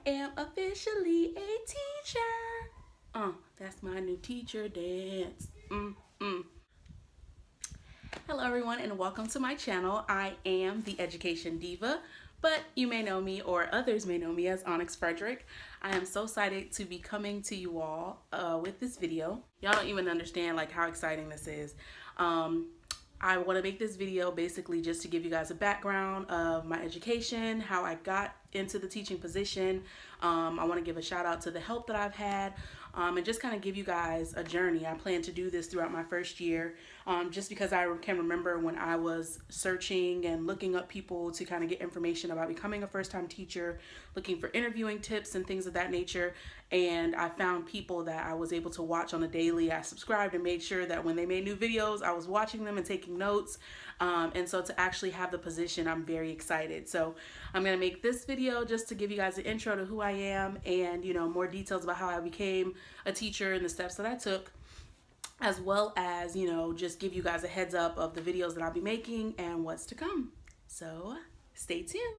am officially a teacher. That's my new teacher dance. Hello everyone and welcome to my channel. I am the Education Diva, but you may know me or others may know me as Onyx Frederick. I am so excited to be coming to you all with this video. Y'all don't even understand like how exciting this is. I want to make this video basically just to give you guys a background of my education, how I got into the teaching position. I want to give a shout out to the help that I've had, and just kind of give you guys a journey. I plan to do this throughout my first year, just because I can remember when I was searching and looking up people to kind of get information about becoming a first-time teacher, looking for interviewing tips and things of that nature. And I found people that I was able to watch on a daily. I subscribed and made sure that when they made new videos, I was watching them and taking notes. And so to actually have the position, I'm very excited. So I'm going to make this video just to give you guys an intro to who I am and, you know, more details about how I became a teacher and the steps that I took, as well as, you know, just give you guys a heads up of the videos that I'll be making and what's to come. So stay tuned.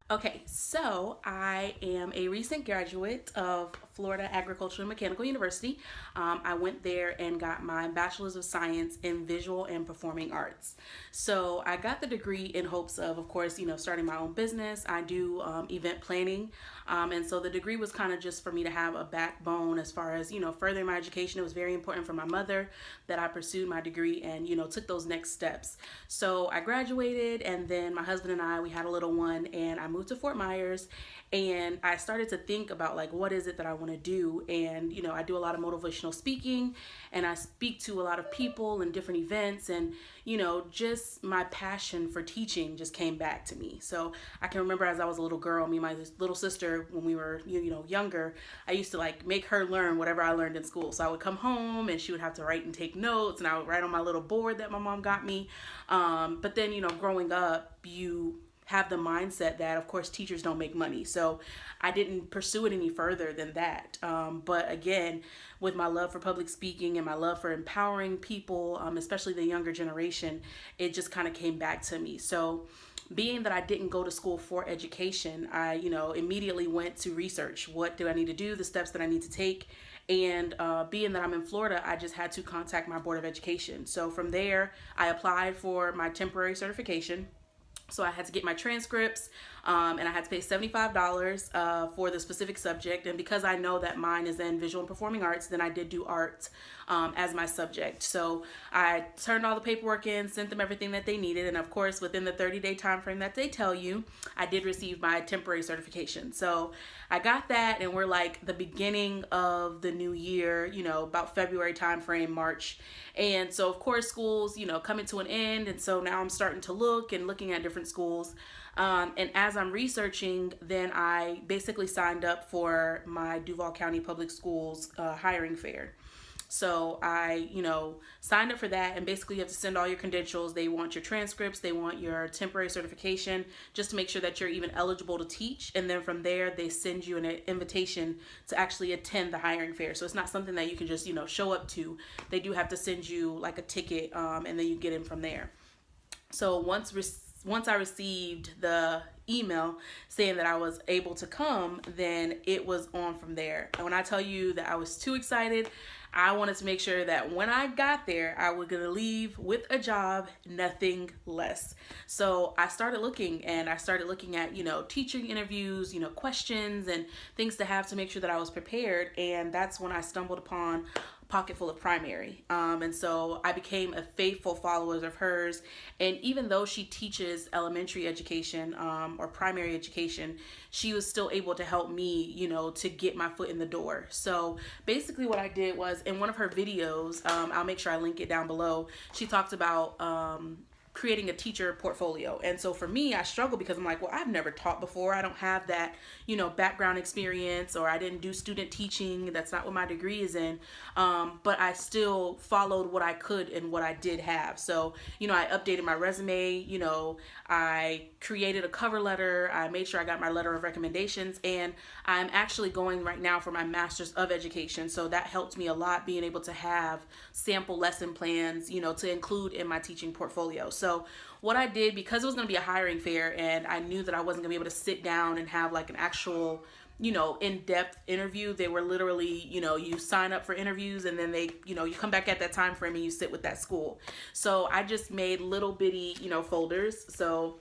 Okay, so I am a recent graduate of Florida Agricultural and Mechanical University. I went there and got my Bachelor's of Science in Visual and Performing Arts. So I got the degree in hopes of course, you know, starting my own business. I do event planning. And so the degree was kind of just for me to have a backbone as far as, you know, furthering my education. It was very important for my mother that I pursued my degree and, you know, took those next steps. So I graduated, and then my husband and I, we had a little one, and I moved to Fort Myers, and I started to think about like, what is it that I want to do? And, you know, I do a lot of motivational speaking, and I speak to a lot of people and different events, and, you know, just my passion for teaching just came back to me. So I can remember as I was a little girl, me and my little sister, when we were, you know, younger, I used to like make her learn whatever I learned in school. So I would come home and she would have to write and take notes, and I would write on my little board that my mom got me. But then, you know, growing up, you have the mindset that of course teachers don't make money. So I didn't pursue it any further than that. But again, with my love for public speaking and my love for empowering people, especially the younger generation, it just kind of came back to me. So being that I didn't go to school for education, I, you know, immediately went to research. What do I need to do? The steps that I need to take. And being that I'm in Florida, I just had to contact my Board of Education. So from there, I applied for my temporary certification. So I had to get my transcripts, and I had to pay $75 for the specific subject. And because I know that mine is in visual and performing arts, then I did do art as my subject. So I turned all the paperwork in, sent them everything that they needed. And of course, within the 30-day time frame that they tell you, I did receive my temporary certification. So I got that, and we're like the beginning of the new year, you know, about February time frame, March. And so of course schools, you know, coming to an end. And so now I'm starting to looking at different schools. And as I'm researching, then I basically signed up for my Duval County Public Schools hiring fair. So I, you know, signed up for that, and basically you have to send all your credentials. They want your transcripts, they want your temporary certification, just to make sure that you're even eligible to teach. And then from there, they send you an invitation to actually attend the hiring fair. So it's not something that you can just, you know, show up to. They do have to send you like a ticket, and then you get in from there. So once I received the email saying that I was able to come, then it was on from there. And when I tell you that I was too excited, I wanted to make sure that when I got there, I was going to leave with a job, nothing less. So I started looking, and I started looking at, you know, teaching interviews, you know, questions and things to have to make sure that I was prepared. And that's when I stumbled upon Pocketful of Primary. And so I became a faithful follower of hers. And even though she teaches elementary education or primary education, she was still able to help me, you know, to get my foot in the door. So basically what I did was, in one of her videos, I'll make sure I link it down below, she talked about creating a teacher portfolio. And so for me, I struggle because I'm like, well, I've never taught before. I don't have that, background experience, or I didn't do student teaching. That's not what my degree is in. But I still followed what I could and what I did have. So, I updated my resume, I created a cover letter. I made sure I got my letter of recommendations, and I'm actually going right now for my master's of education. So that helped me a lot, being able to have sample lesson plans, to include in my teaching portfolio. So what I did, because it was going to be a hiring fair and I knew that I wasn't going to be able to sit down and have like an actual in-depth interview. They were literally, you sign up for interviews and then they, you come back at that time frame and you sit with that school. So I just made little bitty, folders. So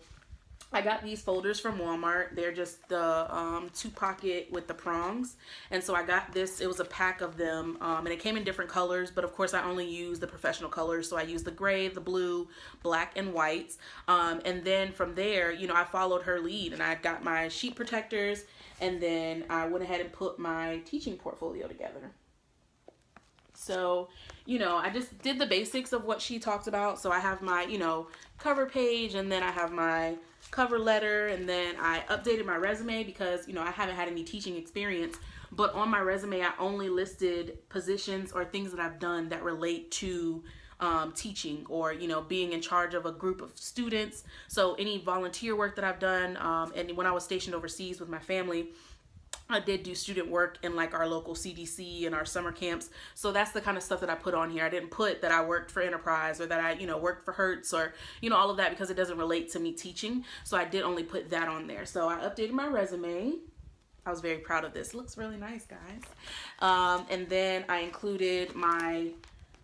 I got these folders from Walmart. They're just the 2-pocket with the prongs. And so I got this, it was a pack of them, and it came in different colors, but of course I only use the professional colors. So I used the gray, the blue, black, and whites. And then from there, I followed her lead and I got my sheet protectors, and then I went ahead and put my teaching portfolio together. So, I just did the basics of what she talked about. So I have my, cover page, and then I have my cover letter, and then I updated my resume because, I haven't had any teaching experience. But on my resume, I only listed positions or things that I've done that relate to teaching, or being in charge of a group of students. So any volunteer work that I've done, and when I was stationed overseas with my family, I did do student work in like our local CDC and our summer camps. So that's the kind of stuff that I put on here. I didn't put that I worked for Enterprise or that I, worked for Hertz or, all of that, because it doesn't relate to me teaching. So I did only put that on there. So I updated my resume. I was very proud of this. It looks really nice, guys. And then I included my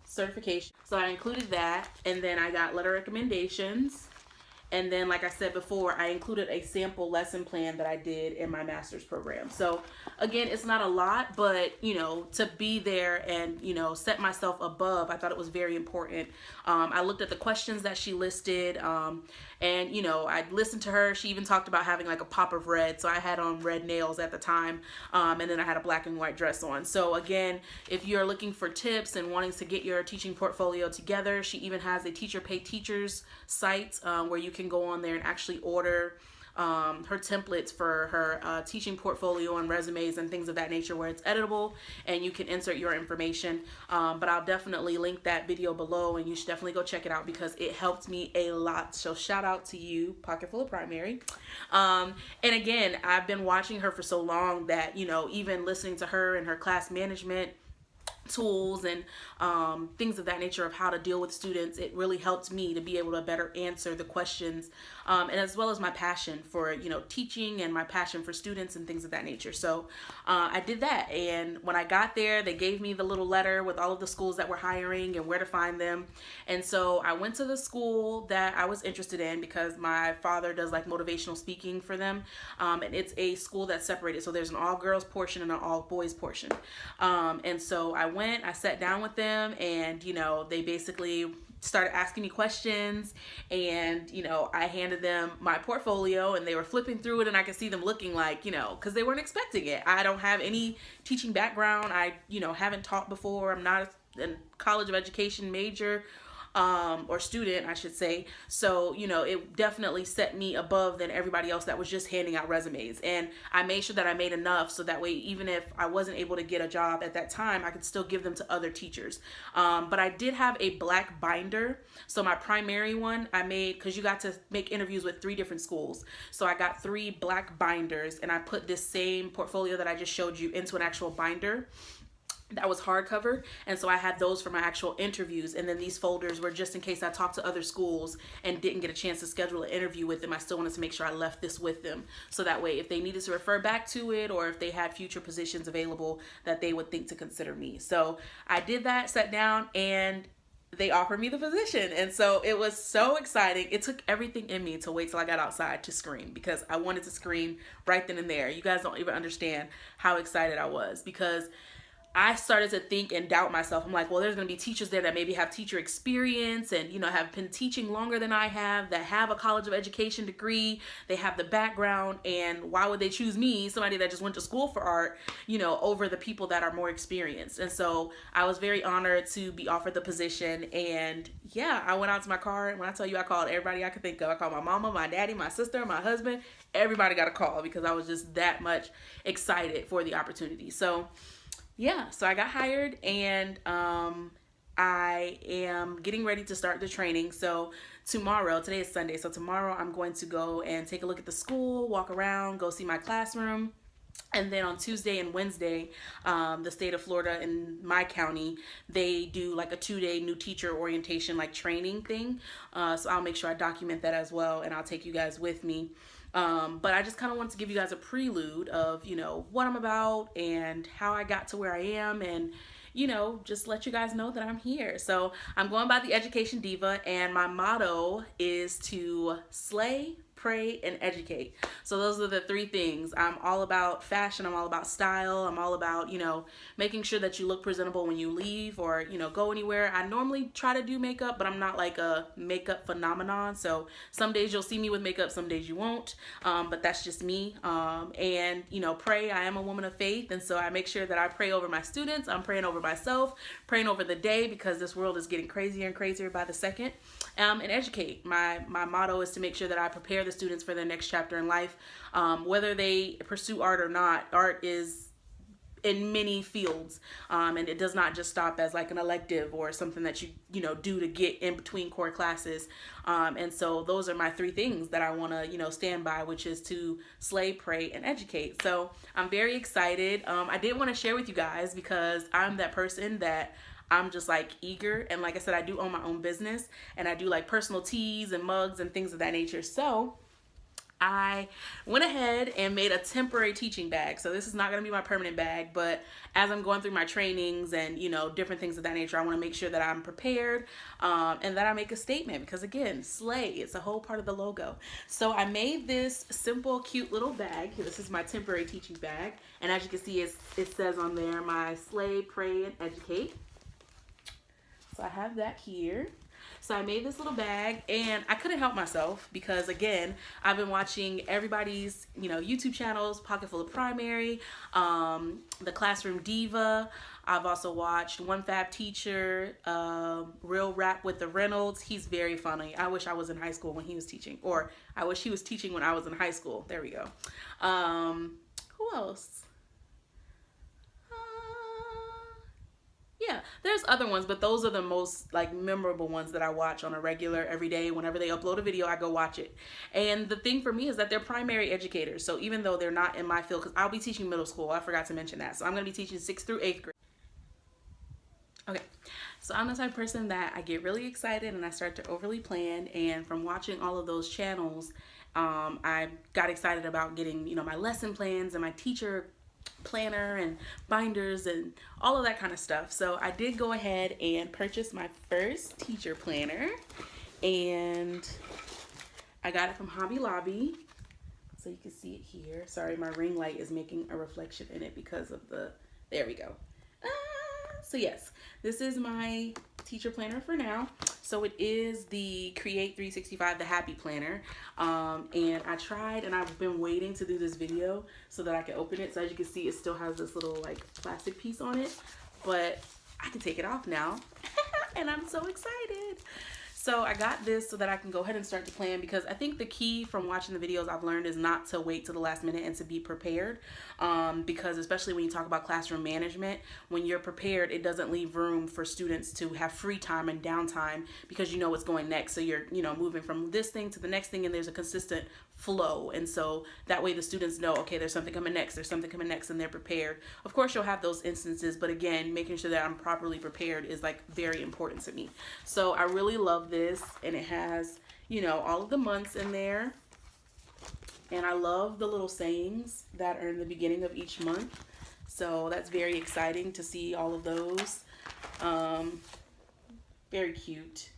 certification. So I included that, and then I got letter recommendations. And then, like I said before, I included a sample lesson plan that I did in my master's program. So again, it's not a lot, but, to be there and, set myself above, I thought it was very important. I looked at the questions that she listed, and, I listened to her. She even talked about having like a pop of red. So I had on red nails at the time, and then I had a black and white dress on. So again, if you're looking for tips and wanting to get your teaching portfolio together, she even has a Teacher Pay Teachers site where you can go on there and actually order her templates for her teaching portfolio and resumes and things of that nature, where it's editable and you can insert your information. But I'll definitely link that video below, and you should definitely go check it out because it helped me a lot. So shout out to you, Pocketful of Primary. And again, I've been watching her for so long that, even listening to her and her class management tools and things of that nature of how to deal with students, it really helped me to be able to better answer the questions, and as well as my passion for teaching and my passion for students and things of that nature. So I did that, and when I got there, they gave me the little letter with all of the schools that were hiring and where to find them. And so I went to the school that I was interested in because my father does like motivational speaking for them, and it's a school that's separated. So there's an all-girls portion and an all-boys portion, and so I went, I sat down with them, and they basically started asking me questions, and I handed them my portfolio, and they were flipping through it, and I could see them looking like, because they weren't expecting it. I don't have any teaching background. I haven't taught before. I'm not a college of education major, or student, I should say. So, it definitely set me above than everybody else that was just handing out resumes. And I made sure that I made enough so that way, even if I wasn't able to get a job at that time, I could still give them to other teachers. But I did have a black binder. So my primary one I made, because you got to make interviews with 3 different schools. So I got 3 black binders, and I put this same portfolio that I just showed you into an actual binder that was hardcover, and so I had those for my actual interviews. And then these folders were just in case I talked to other schools and didn't get a chance to schedule an interview with them. I still wanted to make sure I left this with them, so that way if they needed to refer back to it, or if they had future positions available, that they would think to consider me. So I did that, sat down, and they offered me the position. And so it was so exciting. It took everything in me to wait till I got outside to scream, because I wanted to scream right then and there. You guys don't even understand how excited I was, because I started to think and doubt myself. I'm like, well, there's going to be teachers there that maybe have teacher experience and, have been teaching longer than I have, that have a college of education degree, they have the background, and why would they choose me, somebody that just went to school for art, over the people that are more experienced? And so I was very honored to be offered the position. And yeah, I went out to my car, and when I tell you, I called everybody I could think of. I called my mama, my daddy, my sister, my husband. Everybody got a call because I was just that much excited for the opportunity. So yeah, so I got hired, and I am getting ready to start the training. So today is Sunday, so tomorrow I'm going to go and take a look at the school, walk around, go see my classroom. And then on Tuesday and Wednesday, the state of Florida in my county, they do like a 2-day new teacher orientation, like training thing. So I'll make sure I document that as well, and I'll take you guys with me. But I just kind of wanted to give you guys a prelude of, what I'm about and how I got to where I am, and, just let you guys know that I'm here. So I'm going by the Education Diva, and my motto is to slay, pray, and educate. So those are the 3 things. I'm all about fashion. I'm all about style. I'm all about, making sure that you look presentable when you leave or, go anywhere. I normally try to do makeup, but I'm not like a makeup phenomenon. So some days you'll see me with makeup, some days you won't. But that's just me. And, pray. I am a woman of faith. And so I make sure that I pray over my students. I'm praying over myself, praying over the day, because this world is getting crazier and crazier by the second. And educate. My motto is to make sure that I prepare the students for their next chapter in life, whether they pursue art or not. Art is in many fields, and it does not just stop as like an elective or something that you do to get in between core classes. And so those are my 3 things that I want to stand by, which is to slay, pray, and educate. So I'm very excited. I did want to share with you guys because I'm that person that I'm just like eager, and like I said, I do own my own business, and I do like personal teas and mugs and things of that nature. So I went ahead and made a temporary teaching bag. So this is not going to be my permanent bag, but as I'm going through my trainings and, different things of that nature, I want to make sure that I'm prepared, and that I make a statement, because again, slay, it's a whole part of the logo. So I made this simple, cute little bag. This is my temporary teaching bag. And as you can see, it says on there, my slay, pray, and educate. So I have that here. So I made this little bag, and I couldn't help myself because, again, I've been watching everybody's, YouTube channels, Pocketful of Primary, the Classroom Diva. I've also watched One Fab Teacher, Real Rap with the Reynolds. He's very funny. I wish I was in high school when he was teaching, or I wish he was teaching when I was in high school. There we go. Who else? Yeah, there's other ones, but those are the most like memorable ones that I watch on a regular every day. Whenever they upload a video, I go watch it. And the thing for me is that they're primary educators. So even though they're not in my field, because I'll be teaching middle school, I forgot to mention that. So I'm going to be teaching 6th through 8th grade. Okay, so I'm the type of person that I get really excited and I start to overly plan. And from watching all of those channels, I got excited about getting, my lesson plans and my teacher planner and binders and all of that kind of stuff. So I did go ahead and purchase my first teacher planner, and I got it from Hobby Lobby. So you can see it here. Sorry, my ring light is making a reflection in it because of there we go. So yes, this is my teacher planner for now. So it is the Create 365, the Happy Planner. And I tried, and I've been waiting to do this video so that I can open it. So as you can see, it still has this little like plastic piece on it, but I can take it off now. And I'm so excited. So I got this so that I can go ahead and start to plan, because I think the key from watching the videos I've learned is not to wait till the last minute and to be prepared. Because especially when you talk about classroom management, when you're prepared, it doesn't leave room for students to have free time and downtime, because you know what's going next. So you're, moving from this thing to the next thing, and there's a consistent flow. And so that way the students know, okay, there's something coming next, and they're prepared. Of course, you'll have those instances, but again, making sure that I'm properly prepared is like very important to me. So I really love this, and it has, all of the months in there. And I love the little sayings that are in the beginning of each month. So that's very exciting to see all of those. Very cute.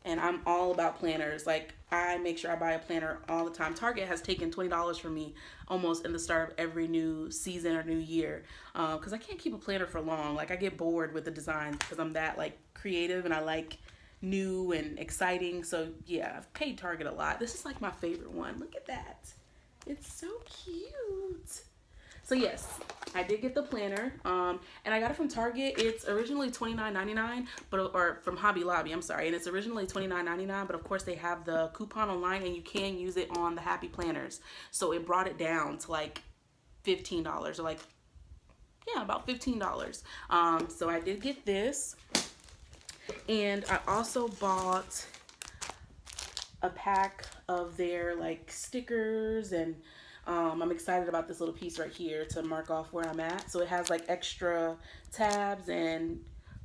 And I'm all about planners. Like, I make sure I buy a planner all the time. Target has taken $20 from me almost in the start of every new season or new year, because I can't keep a planner for long. Like, I get bored with the designs because I'm that like creative and I like new and exciting. So yeah, I've paid Target a lot. This is like my favorite one. Look at that. It's so cute. So yes, I did get the planner, and I got it from Target. It's originally $29.99, or from Hobby Lobby, I'm sorry, and it's originally $29.99, but of course they have the coupon online, and you can use it on the Happy Planners. So it brought it down to like $15, or like, yeah, about $15. So I did get this, and I also bought a pack of their like stickers, and I'm excited about this little piece right here to mark off where I'm at. So it has like extra tabs and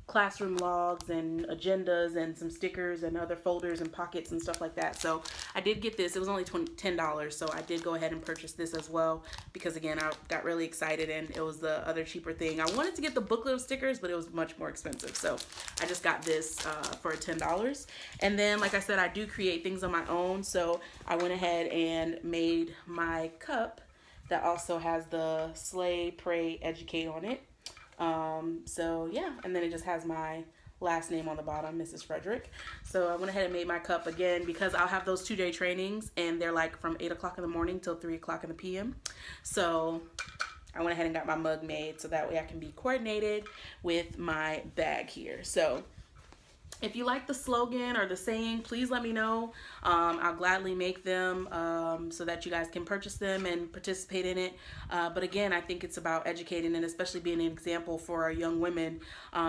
classroom logs and agendas and some stickers and other folders and pockets and stuff like that. So I did get this. It was only $10, so I did go ahead and purchase this as well because, again, I got really excited and it was the other cheaper thing. I wanted to get the booklet of stickers, but it was much more expensive, so I just got this for $10. And then, like I said, I do create things on my own, so I went ahead and made my cup that also has the Slay, Pray, Educate on it. So yeah, and then it just has my last name on the bottom, Mrs. Frederick. So I went ahead and made my cup again because I'll have those 2-day trainings, and they're like from 8 o'clock in the morning till 3 o'clock in the PM. So I went ahead and got my mug made so that way I can be coordinated with my bag here. So if you like the slogan or the saying, please let me know. I'll gladly make them so that you guys can purchase them and participate in it. But again, I think it's about educating and especially being an example for our young women,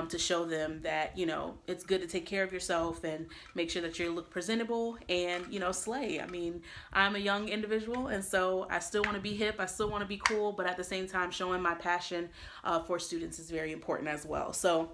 to show them that, you know, it's good to take care of yourself and make sure that you look presentable and, you know, slay. I mean, I'm a young individual, and so I still want to be hip. I still want to be cool, but at the same time, showing my passion for students is very important as well. So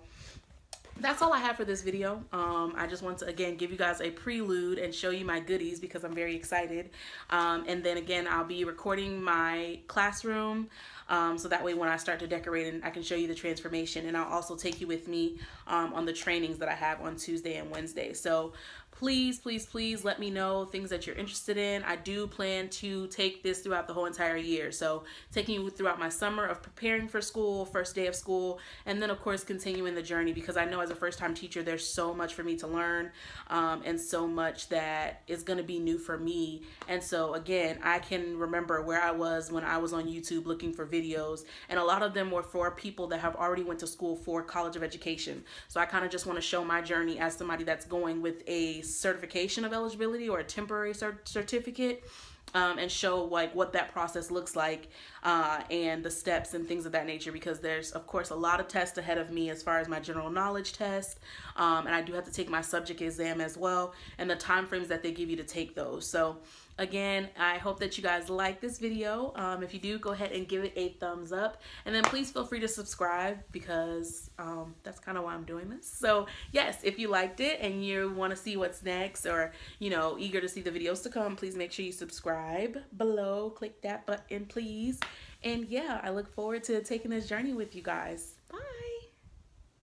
that's all I have for this video. I just want to, again, give you guys a prelude and show you my goodies because I'm very excited. And then again, I'll be recording my classroom, so that way when I start to decorate, and I can show you the transformation, and I'll also take you with me on the trainings that I have on Tuesday and Wednesday. So please, please, please let me know things that you're interested in. I do plan to take this throughout the whole entire year. So taking you throughout my summer of preparing for school, first day of school, and then of course continuing the journey, because I know as a first-time teacher, there's so much for me to learn, and so much that is going to be new for me. And so again, I can remember where I was when I was on YouTube looking for videos, and a lot of them were for people that have already went to school for College of Education. So I kind of just want to show my journey as somebody that's going with a certification of eligibility or a temporary certificate, and show like what that process looks like, and the steps and things of that nature, because there's of course a lot of tests ahead of me as far as my general knowledge test, and I do have to take my subject exam as well, and the time frames that they give you to take those. So again, I hope that you guys like this video. If you do, go ahead and give it a thumbs up, and then please feel free to subscribe, because that's kind of why I'm doing this. So yes, if you liked it and you want to see what's next, or you know, eager to see the videos to come, please make sure you subscribe below. Click that button, please. And yeah, I look forward to taking this journey with you guys.